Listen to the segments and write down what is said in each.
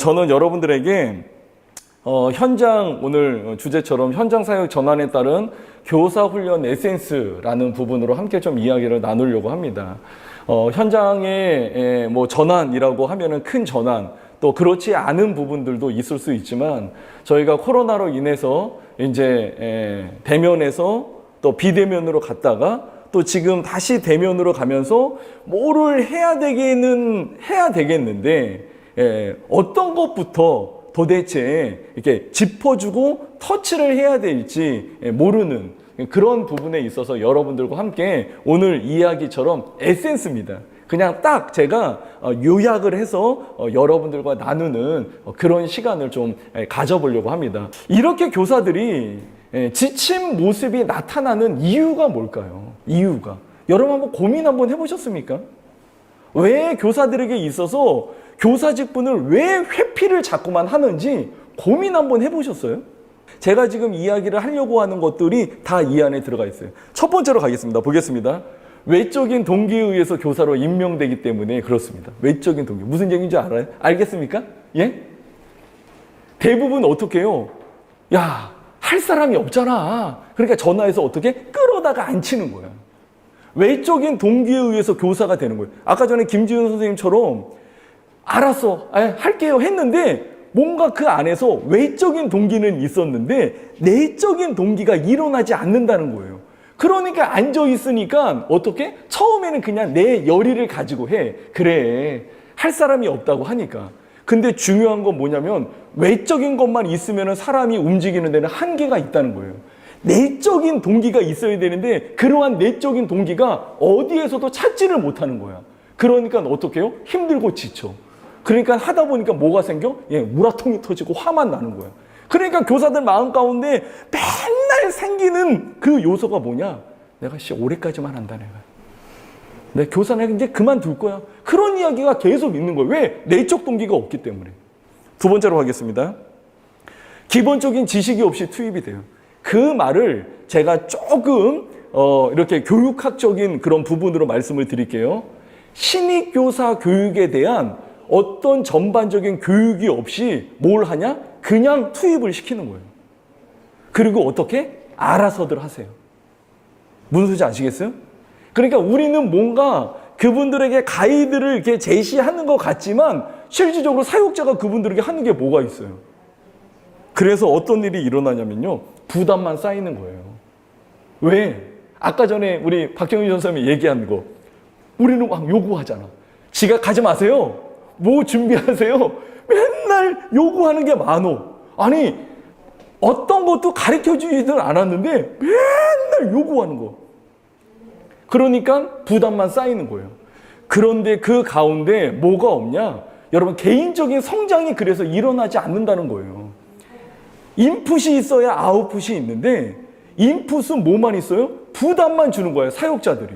저는 여러분들에게 현장, 오늘 주제처럼 현장 사역 전환에 따른 교사 훈련 에센스라는 부분으로 함께 좀 이야기를 나누려고 합니다. 현장의 뭐 전환이라고 하면은 큰 전환, 또 그렇지 않은 부분들도 있을 수 있지만 저희가 코로나로 인해서 이제 대면에서 또 비대면으로 갔다가 또 지금 다시 대면으로 가면서 뭐를 해야 되겠는데 어떤 것부터 도대체 이렇게 짚어주고 터치를 해야 될지 모르는 그런 부분에 있어서 여러분들과 함께 오늘 이야기처럼 에센스입니다. 그냥 딱 제가 요약을 해서 여러분들과 나누는 그런 시간을 좀 가져보려고 합니다. 이렇게 교사들이 지친 모습이 나타나는 이유가 뭘까요? 이유가. 여러분 한번 고민 한번 해보셨습니까? 왜 교사들에게 있어서 교사 직분을 왜 회피를 자꾸만 하는지 고민 한번 해보셨어요? 제가 지금 이야기를 하려고 하는 것들이 다 이 안에 들어가 있어요. 첫 번째로 가겠습니다. 보겠습니다. 외적인 동기에 의해서 교사로 임명되기 때문에 그렇습니다. 외적인 동기. 무슨 얘기인지 알아요? 알겠습니까? 예? 대부분 어떻게 해요? 야, 할 사람이 없잖아. 그러니까 전화해서 어떻게 끌어다가 앉히는 거야. 외적인 동기에 의해서 교사가 되는 거예요. 아까 전에 김지훈 선생님처럼 알았어, 할게요 했는데 뭔가 그 안에서 외적인 동기는 있었는데 내적인 동기가 일어나지 않는다는 거예요. 그러니까 앉아있으니까 어떻게? 처음에는 그냥 내 열의를 가지고 해. 그래, 할 사람이 없다고 하니까. 근데 중요한 건 뭐냐면 외적인 것만 있으면 사람이 움직이는 데는 한계가 있다는 거예요. 내적인 동기가 있어야 되는데 그러한 내적인 동기가 어디에서도 찾지를 못하는 거야. 그러니까 어떻게 해요? 힘들고 지쳐. 그러니까 하다 보니까 뭐가 생겨? 우라통이 터지고 화만 나는 거야. 그러니까 교사들 마음 가운데 맨날 생기는 그 요소가 뭐냐? 내가 올해까지만 한다 내가. 내 교사는 이제 그만둘 거야. 그런 이야기가 계속 있는 거예요. 왜? 내적 동기가 없기 때문에. 두 번째로 가겠습니다. 기본적인 지식이 없이 투입이 돼요. 그 말을 제가 조금 이렇게 교육학적인 그런 부분으로 말씀을 드릴게요. 신입교사 교육에 대한 어떤 전반적인 교육이 없이 뭘 하냐? 그냥 투입을 시키는 거예요. 그리고 어떻게? 알아서들 하세요. 무슨 소리인지 아시겠어요? 그러니까 우리는 뭔가 그분들에게 가이드를 이렇게 제시하는 것 같지만 실질적으로 사역자가 그분들에게 하는 게 뭐가 있어요? 그래서 어떤 일이 일어나냐면요. 부담만 쌓이는 거예요. 왜? 아까 전에 우리 박경희 전사님이 얘기한 거. 우리는 막 요구하잖아. 지가 가지 마세요. 뭐 준비하세요? 맨날 요구하는 게 많어. 아니, 어떤 것도 가르쳐주지는 않았는데 맨날 요구하는 거. 그러니까 부담만 쌓이는 거예요. 그런데 그 가운데 뭐가 없냐? 여러분, 개인적인 성장이 그래서 일어나지 않는다는 거예요. 인풋이 있어야 아웃풋이 있는데 인풋은 뭐만 있어요? 부담만 주는 거예요, 사역자들이.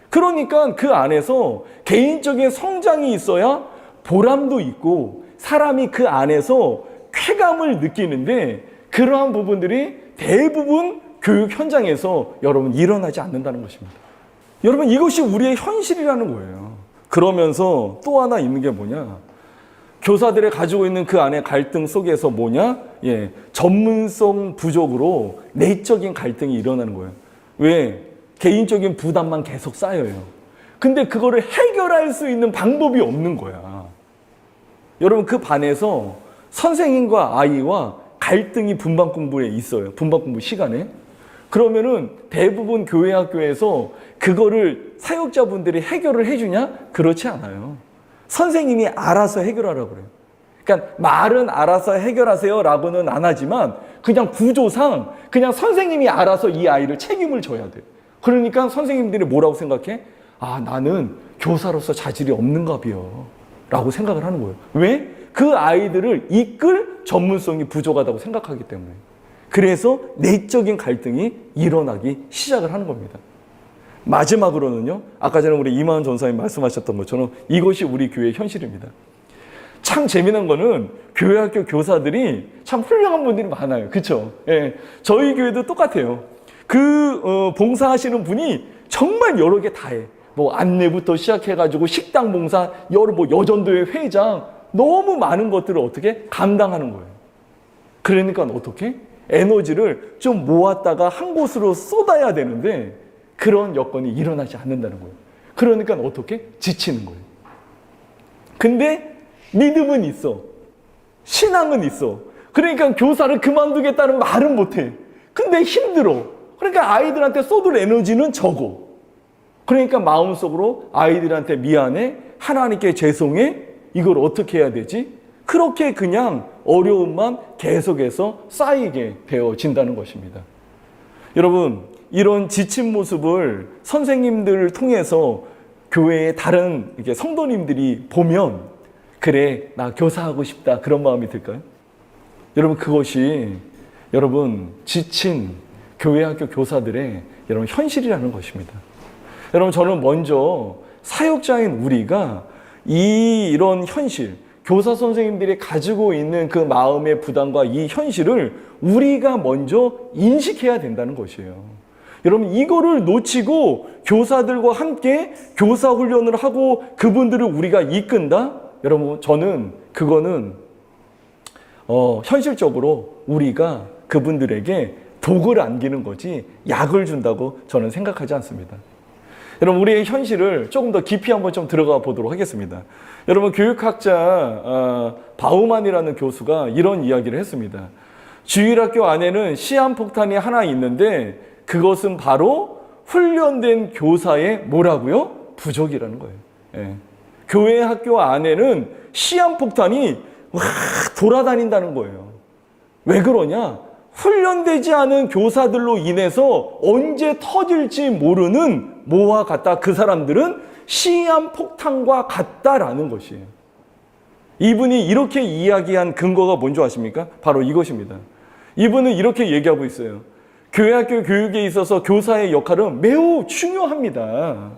그러니까 그 안에서 개인적인 성장이 있어야 보람도 있고 사람이 그 안에서 쾌감을 느끼는데 그러한 부분들이 대부분 교육 현장에서 여러분 일어나지 않는다는 것입니다. 여러분, 이것이 우리의 현실이라는 거예요. 그러면서 또 하나 있는 게 뭐냐? 교사들이 가지고 있는 그 안에 갈등 속에서 뭐냐? 전문성 부족으로 내적인 갈등이 일어나는 거예요. 왜? 개인적인 부담만 계속 쌓여요. 근데 그거를 해결할 수 있는 방법이 없는 거야. 여러분, 그 반에서 선생님과 아이와 갈등이 분반 공부에 있어요. 분반 공부 시간에. 그러면은 대부분 교회 학교에서 그거를 사역자분들이 해결을 해주냐? 그렇지 않아요. 선생님이 알아서 해결하라고 그래요. 그러니까 말은 알아서 해결하세요 라고는 안 하지만 그냥 구조상 그냥 선생님이 알아서 이 아이를 책임을 져야 돼요. 그러니까 선생님들이 뭐라고 생각해? 아, 나는 교사로서 자질이 없는가 봐요 라고 생각을 하는 거예요. 왜? 그 아이들을 이끌 전문성이 부족하다고 생각하기 때문에. 그래서 내적인 갈등이 일어나기 시작을 하는 겁니다. 마지막으로는요, 아까 전에 우리 이만원 전사님 말씀하셨던 것처럼 이것이 우리 교회의 현실입니다. 참 재미난 거는 교회 학교 교사들이 참 훌륭한 분들이 많아요. 그렇죠? 저희 교회도 똑같아요. 봉사하시는 분이 정말 여러 개 다 해. 뭐 안내부터 시작해가지고 식당 봉사, 여전도회 회장, 너무 많은 것들을 어떻게 감당하는 거예요. 그러니까 어떻게? 에너지를 좀 모았다가 한 곳으로 쏟아야 되는데 그런 여건이 일어나지 않는다는 거예요. 그러니까 어떻게? 지치는 거예요. 근데 믿음은 있어. 신앙은 있어. 그러니까 교사를 그만두겠다는 말은 못해. 근데 힘들어. 그러니까 아이들한테 쏟을 에너지는 적어. 그러니까 마음속으로 아이들한테 미안해, 하나님께 죄송해, 이걸 어떻게 해야 되지? 그렇게 그냥 어려움만 계속해서 쌓이게 되어진다는 것입니다. 여러분, 이런 지친 모습을 선생님들을 통해서 교회의 다른 이렇게 성도님들이 보면 그래, 나 교사하고 싶다 그런 마음이 들까요? 여러분, 그것이 여러분 지친 교회 학교 교사들의 여러분 현실이라는 것입니다. 여러분, 저는 먼저 사역자인 우리가 이런 현실, 교사 선생님들이 가지고 있는 그 마음의 부담과 이 현실을 우리가 먼저 인식해야 된다는 것이에요. 여러분, 이거를 놓치고 교사들과 함께 교사 훈련을 하고 그분들을 우리가 이끈다? 여러분, 저는 그거는 현실적으로 우리가 그분들에게 독을 안기는 거지 약을 준다고 저는 생각하지 않습니다. 여러분, 우리의 현실을 조금 더 깊이 한번 좀 들어가 보도록 하겠습니다. 여러분, 교육학자 바우만이라는 교수가 이런 이야기를 했습니다. 주일학교 안에는 시한폭탄이 하나 있는데 그것은 바로 훈련된 교사의 뭐라고요? 부족이라는 거예요. 예. 교회 학교 안에는 시한폭탄이 막 돌아다닌다는 거예요. 왜 그러냐? 훈련되지 않은 교사들로 인해서 언제 터질지 모르는 뭐와 같다? 그 사람들은 시한폭탄과 같다라는 것이에요. 이분이 이렇게 이야기한 근거가 뭔지 아십니까? 바로 이것입니다. 이분은 이렇게 얘기하고 있어요. 교회학교 교육에 있어서 교사의 역할은 매우 중요합니다.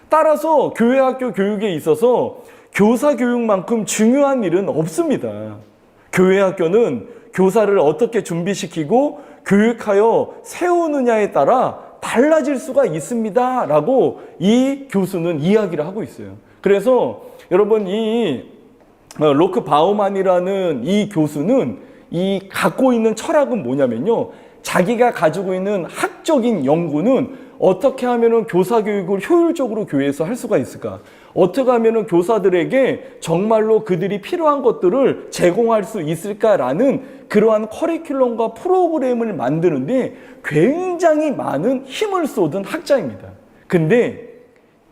따라서 교회학교 교육에 있어서 교사 교육만큼 중요한 일은 없습니다. 교회학교는 교사를 어떻게 준비시키고 교육하여 세우느냐에 따라 달라질 수가 있습니다. 라고 이 교수는 이야기를 하고 있어요. 그래서 여러분, 이 로크 바우만이라는 이 교수는 이 갖고 있는 철학은 뭐냐면요. 자기가 가지고 있는 학적인 연구는 어떻게 하면 교사 교육을 효율적으로 교회에서 할 수가 있을까? 어떻게 하면 교사들에게 정말로 그들이 필요한 것들을 제공할 수 있을까라는 그러한 커리큘럼과 프로그램을 만드는데 굉장히 많은 힘을 쏟은 학자입니다. 근데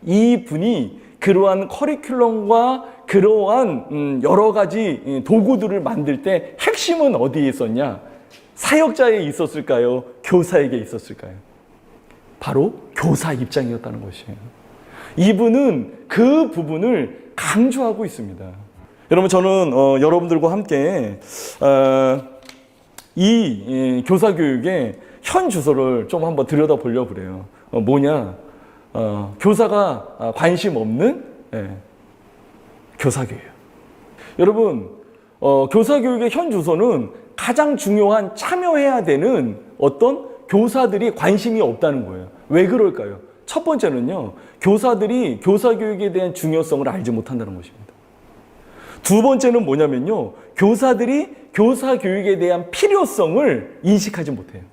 이분이 그러한 커리큘럼과 그러한 여러 가지 도구들을 만들 때 핵심은 어디에 있었냐? 사역자에 있었을까요? 교사에게 있었을까요? 바로 교사 입장이었다는 것이에요. 이분은 그 부분을 강조하고 있습니다. 여러분, 저는 여러분들과 함께 이 교사 교육의 현 주소를 좀 한번 들여다보려고 그래요. 뭐냐? 교사가 관심 없는 교사 교육. 여러분, 교사 교육의 현 주소는 가장 중요한 참여해야 되는 어떤 교사들이 관심이 없다는 거예요. 왜 그럴까요? 첫 번째는요, 교사들이 교사 교육에 대한 중요성을 알지 못한다는 것입니다. 두 번째는 뭐냐면요, 교사들이 교사 교육에 대한 필요성을 인식하지 못해요.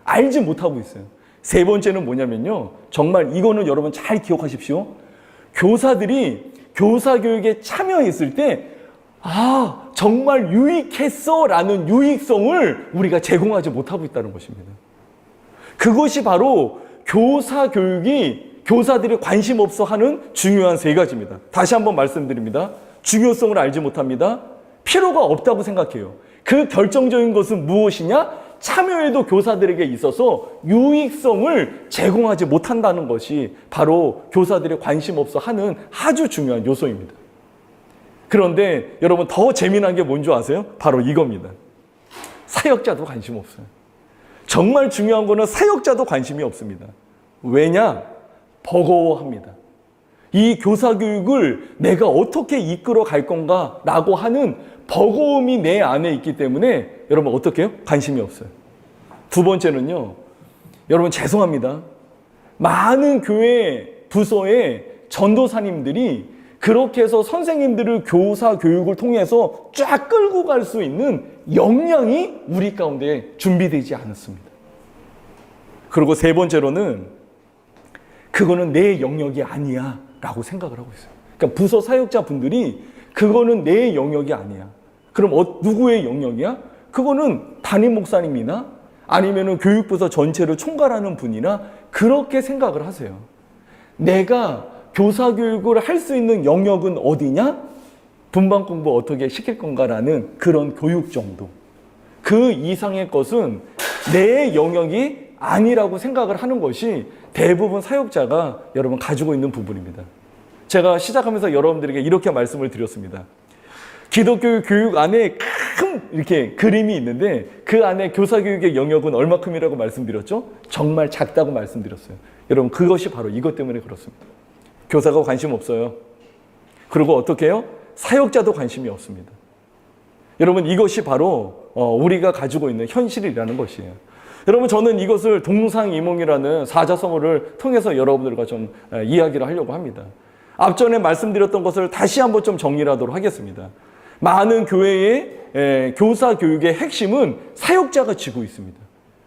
알지 못하고 있어요. 세 번째는 뭐냐면요, 정말 이거는 여러분 잘 기억하십시오. 교사들이 교사 교육에 참여했을 때 정말 유익했어 라는 유익성을 우리가 제공하지 못하고 있다는 것입니다. 그것이 바로 교사 교육이 교사들이 관심 없어 하는 중요한 세 가지입니다. 다시 한번 말씀드립니다. 중요성을 알지 못합니다. 필요가 없다고 생각해요. 그 결정적인 것은 무엇이냐? 참여에도 교사들에게 있어서 유익성을 제공하지 못한다는 것이 바로 교사들이 관심 없어 하는 아주 중요한 요소입니다. 그런데 여러분, 더 재미난 게 뭔지 아세요? 바로 이겁니다. 사역자도 관심 없어요. 정말 중요한 거는 사역자도 관심이 없습니다. 왜냐? 버거워합니다. 이 교사 교육을 내가 어떻게 이끌어 갈 건가 라고 하는 버거움이 내 안에 있기 때문에 여러분 어떻게 해요? 관심이 없어요. 두 번째는요, 여러분 죄송합니다. 많은 교회 부서의 전도사님들이 그렇게 해서 선생님들을 교사 교육을 통해서 쫙 끌고 갈 수 있는 역량이 우리 가운데 준비되지 않았습니다. 그리고 세 번째로는 그거는 내 영역이 아니야 라고 생각을 하고 있어요. 그러니까 부서 사역자분들이 그거는 내 영역이 아니야. 그럼 누구의 영역이야? 그거는 담임 목사님이나 아니면은 교육부서 전체를 총괄하는 분이나 그렇게 생각을 하세요. 내가 교사 교육을 할 수 있는 영역은 어디냐? 분반 공부 어떻게 시킬 건가라는 그런 교육 정도. 그 이상의 것은 내 영역이 아니라고 생각을 하는 것이 대부분 사역자가 여러분 가지고 있는 부분입니다. 제가 시작하면서 여러분들에게 이렇게 말씀을 드렸습니다. 기독교 교육 안에 큰 이렇게 그림이 있는데 그 안에 교사 교육의 영역은 얼마큼이라고 말씀드렸죠? 정말 작다고 말씀드렸어요. 여러분 그것이 바로 이것 때문에 그렇습니다. 교사가 관심 없어요. 그리고 어떻게 해요? 사역자도 관심이 없습니다. 여러분 이것이 바로 우리가 가지고 있는 현실이라는 것이에요. 여러분 저는 이것을 동상이몽이라는 사자성어를 통해서 여러분들과 좀 이야기를 하려고 합니다. 앞전에 말씀드렸던 것을 다시 한번 좀 정리를 하도록 하겠습니다. 많은 교회의 교사 교육의 핵심은 사역자가 쥐고 있습니다.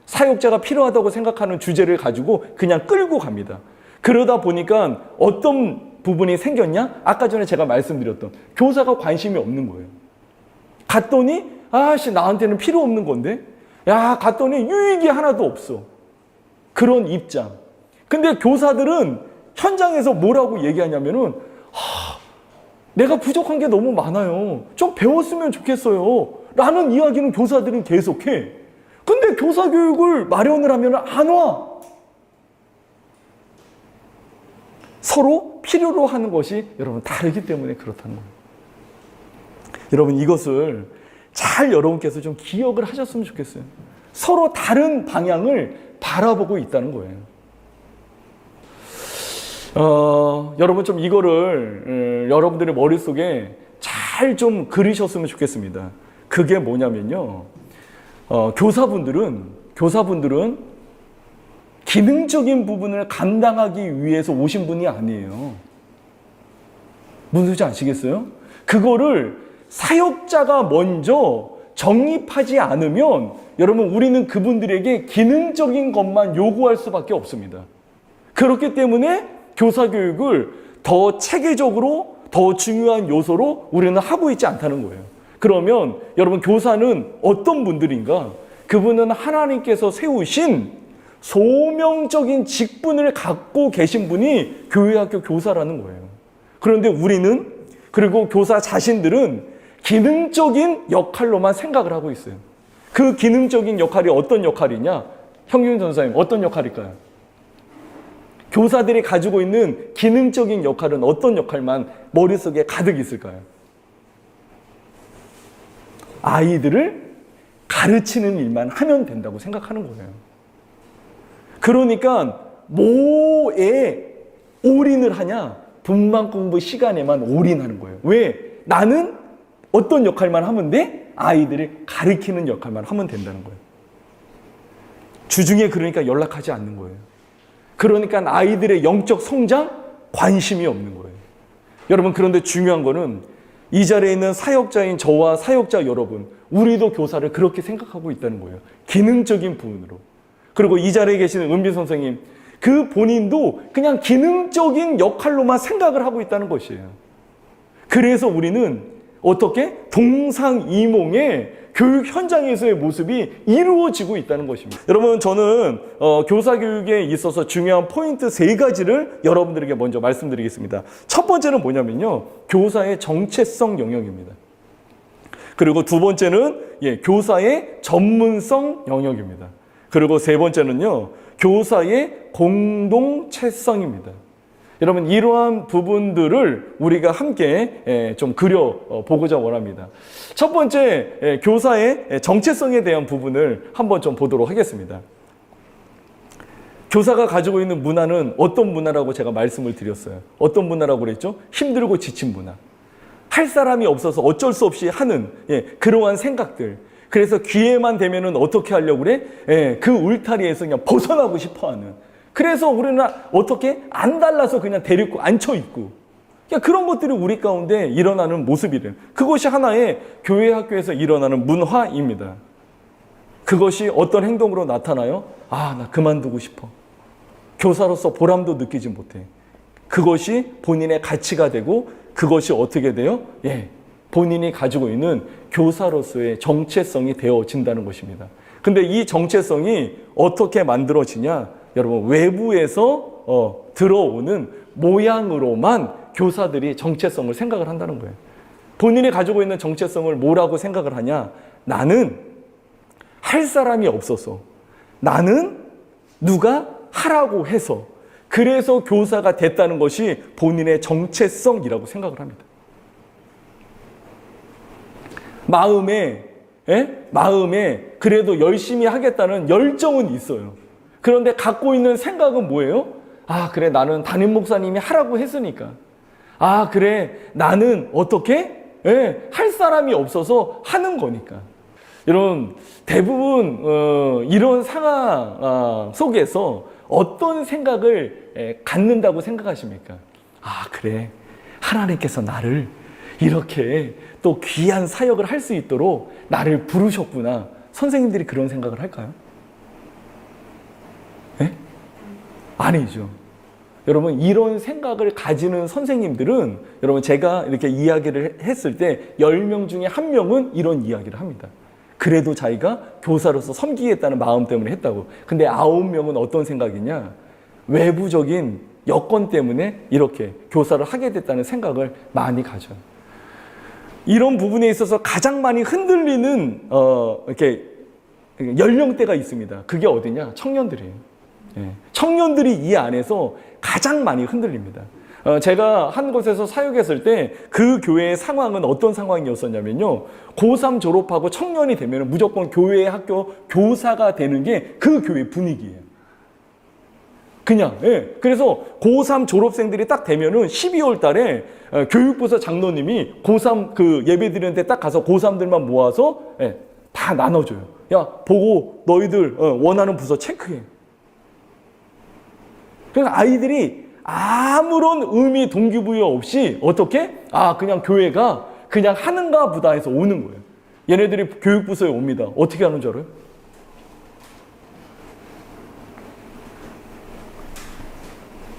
사역자가 필요하다고 생각하는 주제를 가지고 그냥 끌고 갑니다. 그러다 보니까 어떤 부분이 생겼냐? 아까 전에 제가 말씀드렸던 교사가 관심이 없는 거예요. 갔더니 나한테는 필요 없는 건데 갔더니 유익이 하나도 없어. 그런 입장. 근데 교사들은 현장에서 뭐라고 얘기하냐면은 내가 부족한 게 너무 많아요. 좀 배웠으면 좋겠어요. 라는 이야기는 교사들은 계속해. 근데 교사 교육을 마련을 하면 안 와. 서로 필요로 하는 것이 여러분 다르기 때문에 그렇다는 거예요. 여러분 이것을 잘 여러분께서 좀 기억을 하셨으면 좋겠어요. 서로 다른 방향을 바라보고 있다는 거예요. 여러분 좀 이거를 여러분들의 머릿속에 잘 좀 그리셨으면 좋겠습니다. 그게 뭐냐면요. 교사분들은 기능적인 부분을 감당하기 위해서 오신 분이 아니에요. 무슨 소리인지 아시겠어요? 그거를 사역자가 먼저 정립하지 않으면 여러분 우리는 그분들에게 기능적인 것만 요구할 수밖에 없습니다. 그렇기 때문에 교사 교육을 더 체계적으로 더 중요한 요소로 우리는 하고 있지 않다는 거예요. 그러면 여러분 교사는 어떤 분들인가? 그분은 하나님께서 세우신 소명적인 직분을 갖고 계신 분이 교회학교 교사라는 거예요. 그런데 우리는 그리고 교사 자신들은 기능적인 역할로만 생각을 하고 있어요. 그 기능적인 역할이 어떤 역할이냐? 형균 전사님 어떤 역할일까요? 교사들이 가지고 있는 기능적인 역할은 어떤 역할만 머릿속에 가득 있을까요? 아이들을 가르치는 일만 하면 된다고 생각하는 거예요. 그러니까 뭐에 올인을 하냐? 분만 공부 시간에만 올인하는 거예요. 왜? 나는 어떤 역할만 하면 돼? 아이들을 가르치는 역할만 하면 된다는 거예요. 주중에 그러니까 연락하지 않는 거예요. 그러니까 아이들의 영적 성장 관심이 없는 거예요. 여러분 그런데 중요한 거는 이 자리에 있는 사역자인 저와 사역자 여러분, 우리도 교사를 그렇게 생각하고 있다는 거예요. 기능적인 부분으로. 그리고 이 자리에 계시는 은비 선생님, 그 본인도 그냥 기능적인 역할로만 생각을 하고 있다는 것이에요. 그래서 우리는 어떻게 동상이몽의 교육 현장에서의 모습이 이루어지고 있다는 것입니다. 여러분 저는 교사 교육에 있어서 중요한 포인트 3가지를 여러분들에게 먼저 말씀드리겠습니다. 첫 번째는 뭐냐면요, 교사의 정체성 영역입니다. 그리고 두 번째는 교사의 전문성 영역입니다. 그리고 세 번째는요, 교사의 공동체성입니다. 여러분 이러한 부분들을 우리가 함께 좀 그려보고자 원합니다. 첫 번째 교사의 정체성에 대한 부분을 한번 좀 보도록 하겠습니다. 교사가 가지고 있는 문화는 어떤 문화라고 제가 말씀을 드렸어요. 어떤 문화라고 그랬죠? 힘들고 지친 문화. 할 사람이 없어서 어쩔 수 없이 하는 그러한 생각들. 그래서 기회만 되면은 어떻게 하려고 그래? 그 울타리에서 그냥 벗어나고 싶어하는. 그래서 우리는 어떻게 안 달라서 그냥 데리고 앉혀있고, 그러니까 그런 것들이 우리 가운데 일어나는 모습이래요. 그것이 하나의 교회 학교에서 일어나는 문화입니다. 그것이 어떤 행동으로 나타나요? 아, 나 그만두고 싶어. 교사로서 보람도 느끼지 못해. 그것이 본인의 가치가 되고 그것이 어떻게 돼요? 예, 본인이 가지고 있는 교사로서의 정체성이 되어진다는 것입니다. 근데 이 정체성이 어떻게 만들어지냐? 여러분, 외부에서 들어오는 모양으로만 교사들이 정체성을 생각을 한다는 거예요. 본인이 가지고 있는 정체성을 뭐라고 생각을 하냐? 나는 할 사람이 없어서, 나는 누가 하라고 해서, 그래서 교사가 됐다는 것이 본인의 정체성이라고 생각을 합니다. 마음에 그래도 열심히 하겠다는 열정은 있어요. 그런데 갖고 있는 생각은 뭐예요? 아, 그래, 나는 담임 목사님이 하라고 했으니까. 아, 그래, 나는 어떻게? 할 사람이 없어서 하는 거니까. 여러분, 대부분 이런 상황 속에서 어떤 생각을 갖는다고 생각하십니까? 아, 그래, 하나님께서 나를 이렇게 또 귀한 사역을 할 수 있도록 나를 부르셨구나. 선생님들이 그런 생각을 할까요? 아니죠. 여러분, 이런 생각을 가지는 선생님들은, 여러분, 제가 이렇게 이야기를 했을 때 10명 중에 1명은 이런 이야기를 합니다. 그래도 자기가 교사로서 섬기겠다는 마음 때문에 했다고. 근데 9명은 어떤 생각이냐? 외부적인 여건 때문에 이렇게 교사를 하게 됐다는 생각을 많이 가져요. 이런 부분에 있어서 가장 많이 흔들리는 이렇게 연령대가 있습니다. 그게 어디냐? 청년들이에요. 청년들이 이 안에서 가장 많이 흔들립니다. 제가 한 곳에서 사역했을 때 그 교회의 상황은 어떤 상황이었었냐면요. 고3 졸업하고 청년이 되면 무조건 교회 학교 교사가 되는 게 그 교회 분위기예요. 그냥, 그래서 고3 졸업생들이 딱 되면은 12월 달에 교육부서 장로님이 고3 그 예배 드리는데 딱 가서 고3들만 모아서 다 나눠줘요. 야, 보고 너희들 원하는 부서 체크해. 그러니까 아이들이 아무런 의미 동기부여 없이 어떻게? 아, 그냥 교회가 그냥 하는가 보다 해서 오는 거예요. 얘네들이 교육부서에 옵니다. 어떻게 하는 줄 알아요?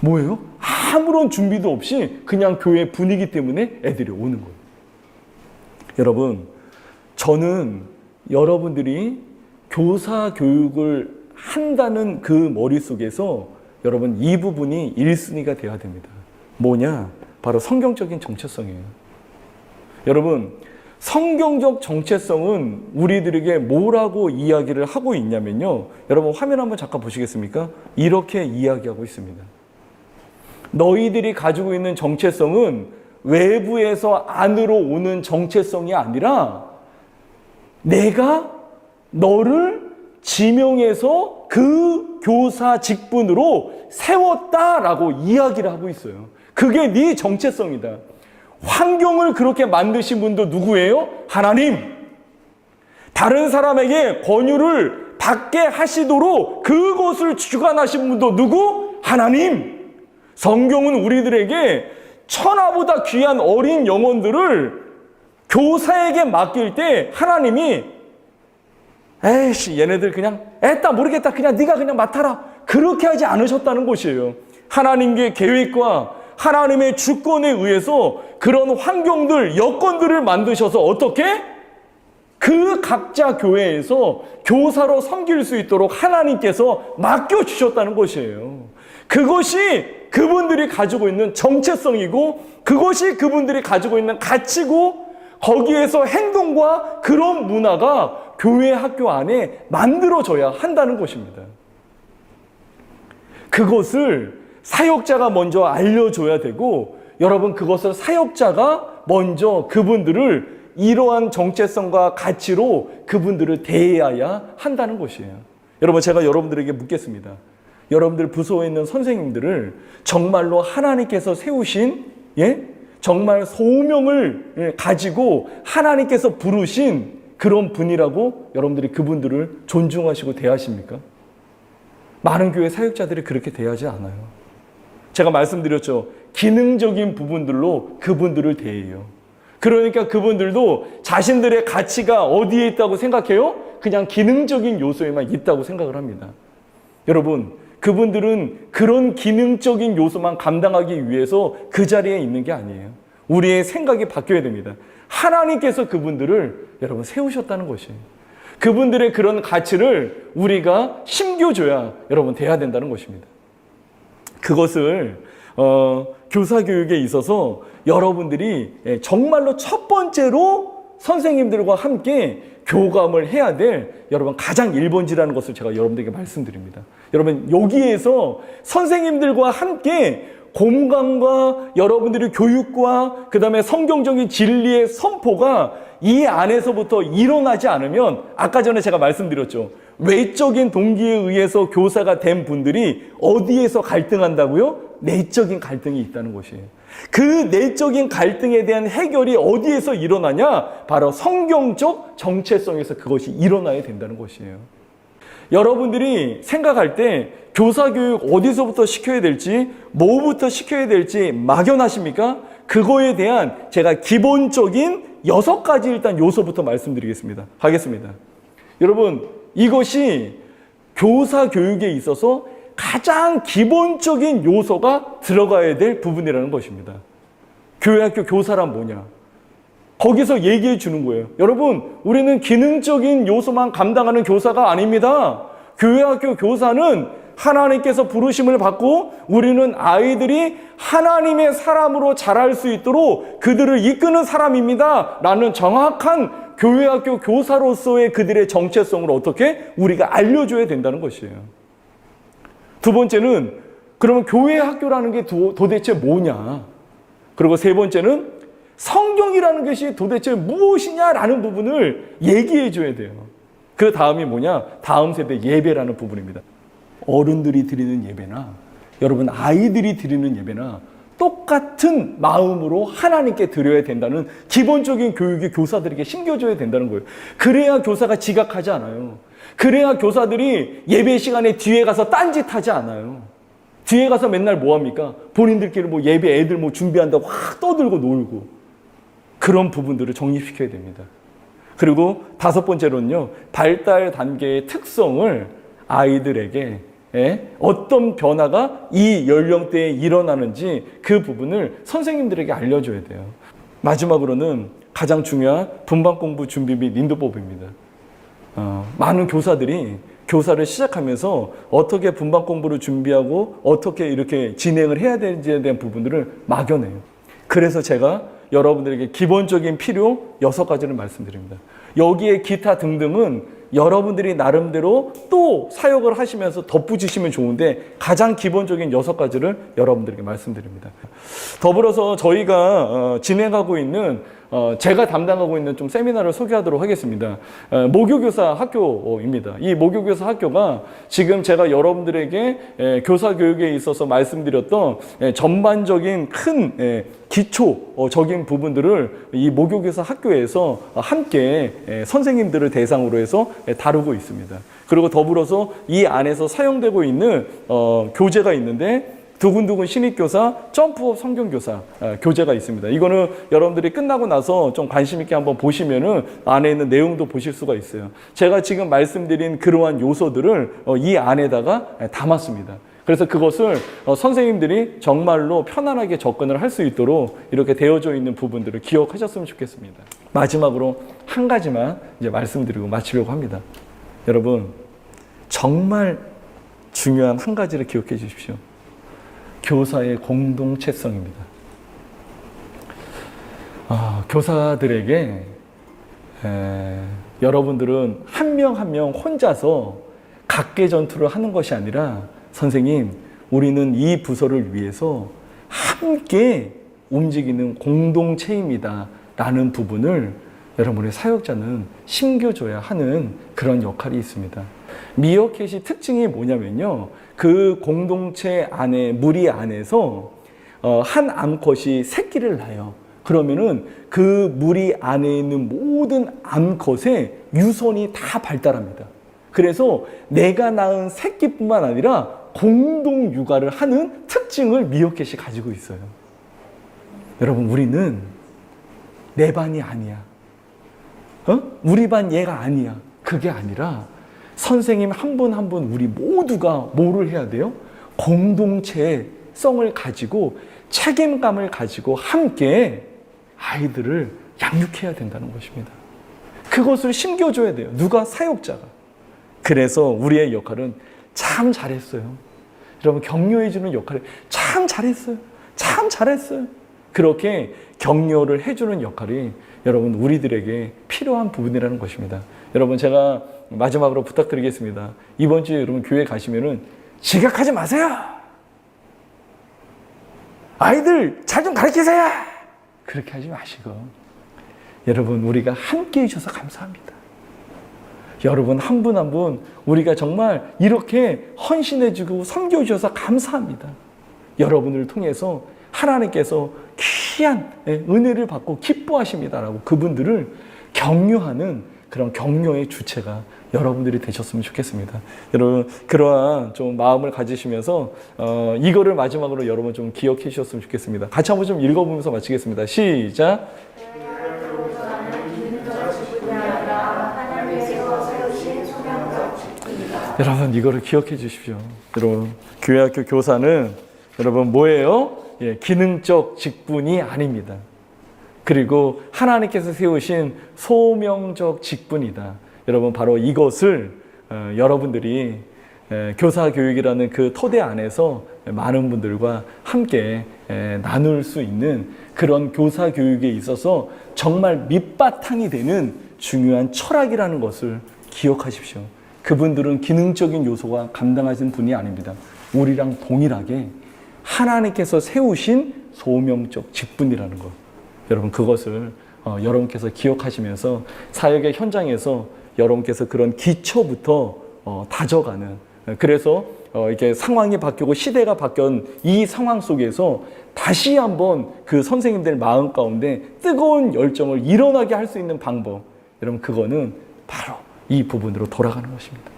뭐예요? 아무런 준비도 없이 그냥 교회 분위기 때문에 애들이 오는 거예요. 여러분, 저는 여러분들이 교사 교육을 한다는 그 머릿속에서 여러분, 이 부분이 1순위가 되어야 됩니다. 뭐냐? 바로 성경적인 정체성이에요. 여러분, 성경적 정체성은 우리들에게 뭐라고 이야기를 하고 있냐면요. 여러분, 화면 한번 잠깐 보시겠습니까? 이렇게 이야기하고 있습니다. 너희들이 가지고 있는 정체성은 외부에서 안으로 오는 정체성이 아니라 내가 너를 지명해서 그 교사 직분으로 세웠다라고 이야기를 하고 있어요. 그게 네 정체성이다. 환경을 그렇게 만드신 분도 누구예요? 하나님. 다른 사람에게 권유를 받게 하시도록 그것을 주관하신 분도 누구? 하나님. 성경은 우리들에게 천하보다 귀한 어린 영혼들을 교사에게 맡길 때 하나님이 에이씨, 얘네들 그냥 애따 모르겠다, 그냥 네가 그냥 맡아라, 그렇게 하지 않으셨다는 것이에요. 하나님의 계획과 하나님의 주권에 의해서 그런 환경들, 여건들을 만드셔서 어떻게? 그 각자 교회에서 교사로 섬길 수 있도록 하나님께서 맡겨주셨다는 것이에요. 그것이 그분들이 가지고 있는 정체성이고, 그것이 그분들이 가지고 있는 가치고, 거기에서 행동과 그런 문화가 교회 학교 안에 만들어져야 한다는 것입니다. 그것을 사역자가 먼저 알려줘야 되고, 여러분, 그것을 사역자가 먼저 그분들을 이러한 정체성과 가치로 그분들을 대해야 한다는 것이에요. 여러분, 제가 여러분들에게 묻겠습니다. 여러분들 부서에 있는 선생님들을 정말로 하나님께서 세우신, 정말 소명을 가지고 하나님께서 부르신 그런 분이라고 여러분들이 그분들을 존중하시고 대하십니까? 많은 교회 사역자들이 그렇게 대하지 않아요. 제가 말씀드렸죠. 기능적인 부분들로 그분들을 대해요. 그러니까 그분들도 자신들의 가치가 어디에 있다고 생각해요? 그냥 기능적인 요소에만 있다고 생각을 합니다. 여러분, 그분들은 그런 기능적인 요소만 감당하기 위해서 그 자리에 있는 게 아니에요. 우리의 생각이 바뀌어야 됩니다. 하나님께서 그분들을 여러분 세우셨다는 것이에요. 그분들의 그런 가치를 우리가 심겨줘야 여러분 돼야 된다는 것입니다. 그것을 교사 교육에 있어서 여러분들이 정말로 첫 번째로 선생님들과 함께 교감을 해야 될 여러분 가장 1번지라는 것을 제가 여러분들에게 말씀드립니다. 여러분 여기에서 선생님들과 함께 공감과 여러분들의 교육과 그 다음에 성경적인 진리의 선포가 이 안에서부터 일어나지 않으면 아까 전에 제가 말씀드렸죠. 외적인 동기에 의해서 교사가 된 분들이 어디에서 갈등한다고요? 내적인 갈등이 있다는 것이에요. 그 내적인 갈등에 대한 해결이 어디에서 일어나냐? 바로 성경적 정체성에서 그것이 일어나야 된다는 것이에요. 여러분들이 생각할 때 교사 교육 어디서부터 시켜야 될지, 뭐부터 시켜야 될지 막연하십니까? 그거에 대한 제가 기본적인 6가지 일단 요소부터 말씀드리겠습니다. 하겠습니다. 여러분, 이것이 교사 교육에 있어서 가장 기본적인 요소가 들어가야 될 부분이라는 것입니다. 교회학교 교사란 뭐냐? 거기서 얘기해 주는 거예요. 여러분, 우리는 기능적인 요소만 감당하는 교사가 아닙니다. 교회학교 교사는 하나님께서 부르심을 받고 우리는 아이들이 하나님의 사람으로 자랄 수 있도록 그들을 이끄는 사람입니다. 라는 정확한 교회학교 교사로서의 그들의 정체성을 어떻게 우리가 알려줘야 된다는 것이에요. 두 번째는 그러면 교회학교라는 게 도대체 뭐냐? 그리고 세 번째는 성경이라는 것이 도대체 무엇이냐라는 부분을 얘기해 줘야 돼요. 그 다음이 뭐냐? 다음 세대 예배라는 부분입니다. 어른들이 드리는 예배나 여러분 아이들이 드리는 예배나 똑같은 마음으로 하나님께 드려야 된다는 기본적인 교육이 교사들에게 심겨줘야 된다는 거예요. 그래야 교사가 지각하지 않아요. 그래야 교사들이 예배 시간에 뒤에 가서 딴짓하지 않아요. 뒤에 가서 맨날 뭐합니까? 본인들끼리 뭐 예배 애들 뭐 준비한다고 확 떠들고 놀고 그런 부분들을 정립시켜야 됩니다. 그리고 5번째로는요, 발달 단계의 특성을 아이들에게 어떤 변화가 이 연령대에 일어나는지 그 부분을 선생님들에게 알려줘야 돼요. 마지막으로는 가장 중요한 분반 공부 준비 및 인도법입니다. 많은 교사들이 교사를 시작하면서 어떻게 분반 공부를 준비하고 어떻게 이렇게 진행을 해야 되는지에 대한 부분들을 막연해요. 그래서 제가 여러분들에게 기본적인 필요 6가지를 말씀드립니다. 여기에 기타 등등은 여러분들이 나름대로 또 사역을 하시면서 덧붙이시면 좋은데 가장 기본적인 6가지를 여러분들에게 말씀드립니다. 더불어서 저희가 진행하고 있는 제가 담당하고 있는 좀 세미나를 소개하도록 하겠습니다. 모교교사 학교입니다. 이 모교교사 학교가 지금 제가 여러분들에게 교사 교육에 있어서 말씀드렸던 전반적인 큰 기초적인 부분들을 이 모교교사 학교에서 함께 선생님들을 대상으로 해서 다루고 있습니다. 그리고 더불어서 이 안에서 사용되고 있는 교재가 있는데 두근두근 신입교사, 점프업 성경교사 교재가 있습니다. 이거는 여러분들이 끝나고 나서 좀 관심 있게 한번 보시면은 안에 있는 내용도 보실 수가 있어요. 제가 지금 말씀드린 그러한 요소들을 이 안에다가 담았습니다. 그래서 그것을 선생님들이 정말로 편안하게 접근을 할 수 있도록 이렇게 되어져 있는 부분들을 기억하셨으면 좋겠습니다. 마지막으로 한 가지만 이제 말씀드리고 마치려고 합니다. 여러분, 정말 중요한 한 가지를 기억해 주십시오. 교사의 공동체성입니다. 교사들에게 여러분들은 한 명 한 명 혼자서 각계 전투를 하는 것이 아니라 선생님, 우리는 이 부서를 위해서 함께 움직이는 공동체입니다. 라는 부분을 여러분의 사역자는 심겨줘야 하는 그런 역할이 있습니다. 미어캣이 특징이 뭐냐면요. 그 공동체 안에, 무리 안에서 한 암컷이 새끼를 낳아요. 그러면은 그 무리 안에 있는 모든 암컷의 유선이 다 발달합니다. 그래서 내가 낳은 새끼뿐만 아니라 공동 육아를 하는 특징을 미어캣이 가지고 있어요. 여러분, 우리는 내 반이 아니야. 우리 반 얘가 아니야. 그게 아니라 선생님 한 분 한 분 우리 모두가 뭐를 해야 돼요? 공동체성을 가지고 책임감을 가지고 함께 아이들을 양육해야 된다는 것입니다. 그것을 심겨줘야 돼요. 누가? 사역자가. 그래서 우리의 역할은 참 잘했어요. 여러분, 격려해주는 역할을 참 잘했어요. 참 잘했어요. 그렇게 격려를 해주는 역할이 여러분 우리들에게 필요한 부분이라는 것입니다. 여러분, 제가 마지막으로 부탁드리겠습니다. 이번 주에 여러분 교회 가시면은 지각하지 마세요. 아이들 잘 좀 가르치세요. 그렇게 하지 마시고, 여러분 우리가 함께 해주셔서 감사합니다. 여러분 한 분 한 분 우리가 정말 이렇게 헌신해주고 섬겨주셔서 감사합니다. 여러분을 통해서 하나님께서 귀한 은혜를 받고 기뻐하십니다라고 그분들을 격려하는 그런 격려의 주체가 여러분들이 되셨으면 좋겠습니다. 여러분, 그러한 좀 마음을 가지시면서 이거를 마지막으로 여러분 좀 기억해 주셨으면 좋겠습니다. 같이 한번 좀 읽어보면서 마치겠습니다. 시작. 여러분, 이거를 기억해 주십시오. 여러분, 교회학교 교사는 여러분 뭐예요? 기능적 직분이 아닙니다. 그리고 하나님께서 세우신 소명적 직분이다. 여러분, 바로 이것을 여러분들이 교사 교육이라는 그 토대 안에서 많은 분들과 함께 나눌 수 있는 그런 교사 교육에 있어서 정말 밑바탕이 되는 중요한 철학이라는 것을 기억하십시오. 그분들은 기능적인 요소가 감당하신 분이 아닙니다. 우리랑 동일하게 하나님께서 세우신 소명적 직분이라는 것. 여러분, 그것을 여러분께서 기억하시면서 사역의 현장에서 여러분께서 그런 기초부터 다져가는, 그래서 이렇게 상황이 바뀌고 시대가 바뀐 이 상황 속에서 다시 한번 그 선생님들 마음 가운데 뜨거운 열정을 일어나게 할 수 있는 방법, 여러분 그거는 바로 이 부분으로 돌아가는 것입니다.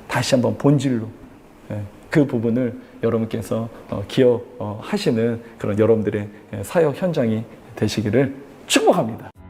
다시 한번 본질로 그 부분을 여러분께서 기억하시는 그런 여러분들의 사역 현장이 되시기를 축복합니다.